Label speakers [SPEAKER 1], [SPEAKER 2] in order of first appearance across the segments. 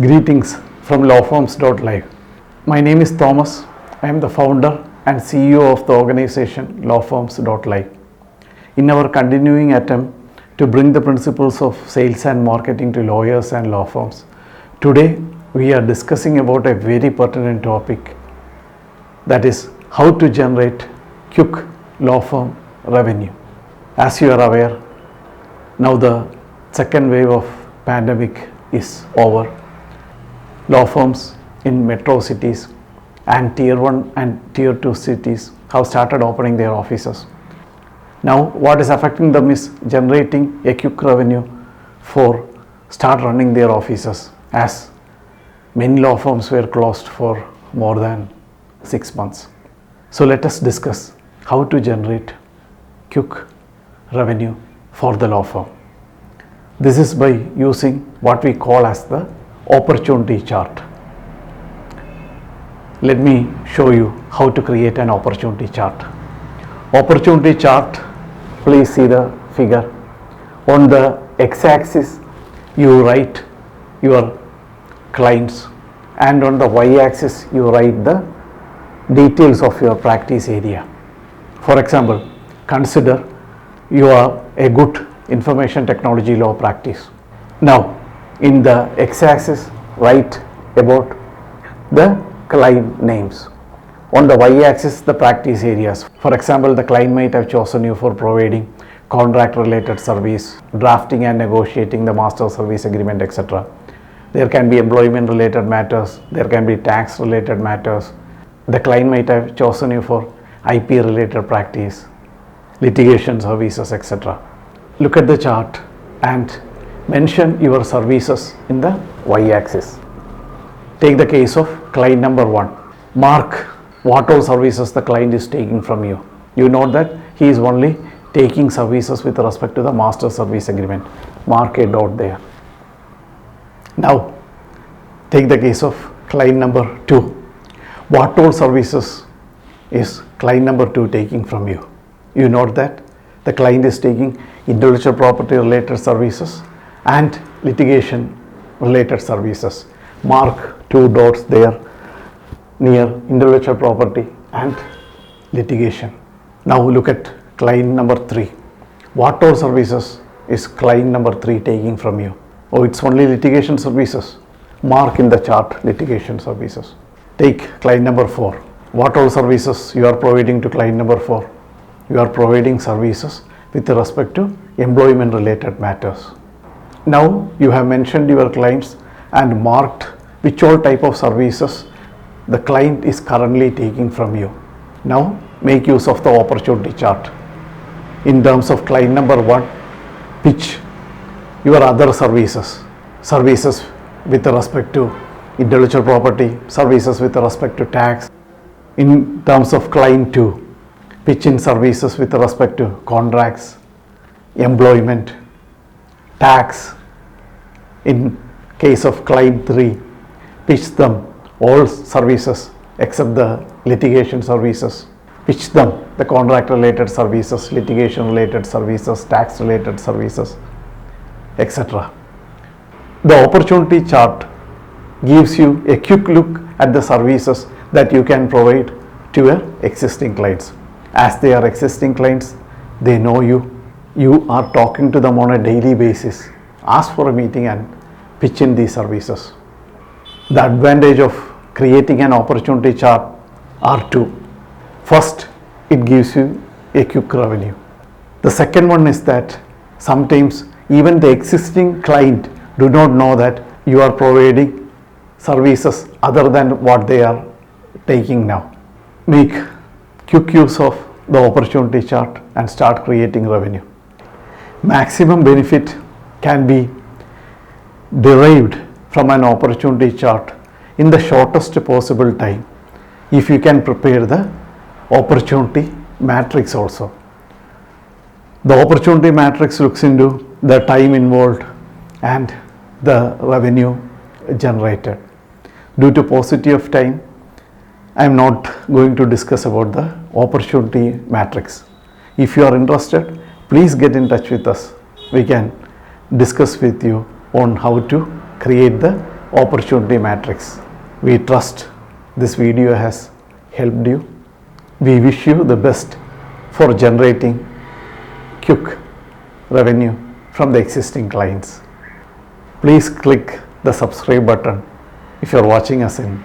[SPEAKER 1] Greetings from lawfirms.live. My name is Thomas. I am the founder and CEO of the organization lawfirms.live. In our continuing attempt to bring the principles of sales and marketing to lawyers and law firms, today we are discussing about a very pertinent topic, that is how to generate quick law firm revenue. As you are aware, now the second wave of pandemic is over. Law firms in metro cities and tier 1 and tier 2 cities have started opening their offices. Now what is affecting them is generating a quick revenue for start running their offices, as many law firms were closed for more than 6 months. So let us discuss how to generate quick revenue for the law firm. This is by using what we call as the opportunity chart. Let me show you how to create an opportunity chart. Opportunity chart, please see the figure. On the x-axis you write your clients, and on the y-axis you write the details of your practice area. For example, consider you are a good information technology law practice. Now in the x-axis write about the client names. On the y-axis the practice areas. For example, the client might have chosen you for providing contract related service, drafting and negotiating the master service agreement, etc. There can be employment related matters, there can be tax related matters. The client might have chosen you for IP related practice, litigation services, etc. Look at the chart and mention your services in the y-axis. Take the case of client number 1. Mark what all services the client is taking from you. You note that he is only taking services with respect to the master service agreement. Mark a dot there. Now take the case of client number 2. What all services is client number 2 taking from you? You note that the client is taking intellectual property related services and litigation related services. Mark 2 dots there near intellectual property and litigation. Now look at client number 3. What all services is client number 3 taking from you? Oh, it's only litigation services. Mark in the chart litigation services. Take client number 4. What all services you are providing to client number 4? You are providing services with respect to employment related matters. Now you have mentioned your clients and marked which all type of services the client is currently taking from you. Now make use of the opportunity chart. In terms of client number 1, pitch your other services with respect to intellectual property, services with respect to tax. In terms of client 2, pitch in services with respect to contracts, employment, tax. In case of client 3, pitch them all services except the litigation services. Pitch them the contract related services, litigation related services, tax related services, etc. The opportunity chart gives you a quick look at the services that you can provide to your existing clients. As they are existing clients, they know you are talking to them on a daily basis. Ask for a meeting and pitch in these services. The advantage of creating an opportunity chart are two. First, it gives you a quick revenue. The second one is that sometimes even the existing client do not know that you are providing services other than what they are taking now. Make quick use of the opportunity chart and start creating revenue. Maximum benefit can be derived from an opportunity chart in the shortest possible time if you can prepare the opportunity matrix also. The opportunity matrix looks into the time involved and the revenue generated. Due to paucity of time, I am not going to discuss about the opportunity matrix. If you are interested, please get in touch with us. We can discuss with you on how to create the opportunity matrix. We trust this video has helped you. We wish you the best for generating quick revenue from the existing clients. Please click the subscribe button if you are watching us in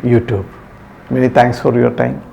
[SPEAKER 1] YouTube. Many thanks for your time.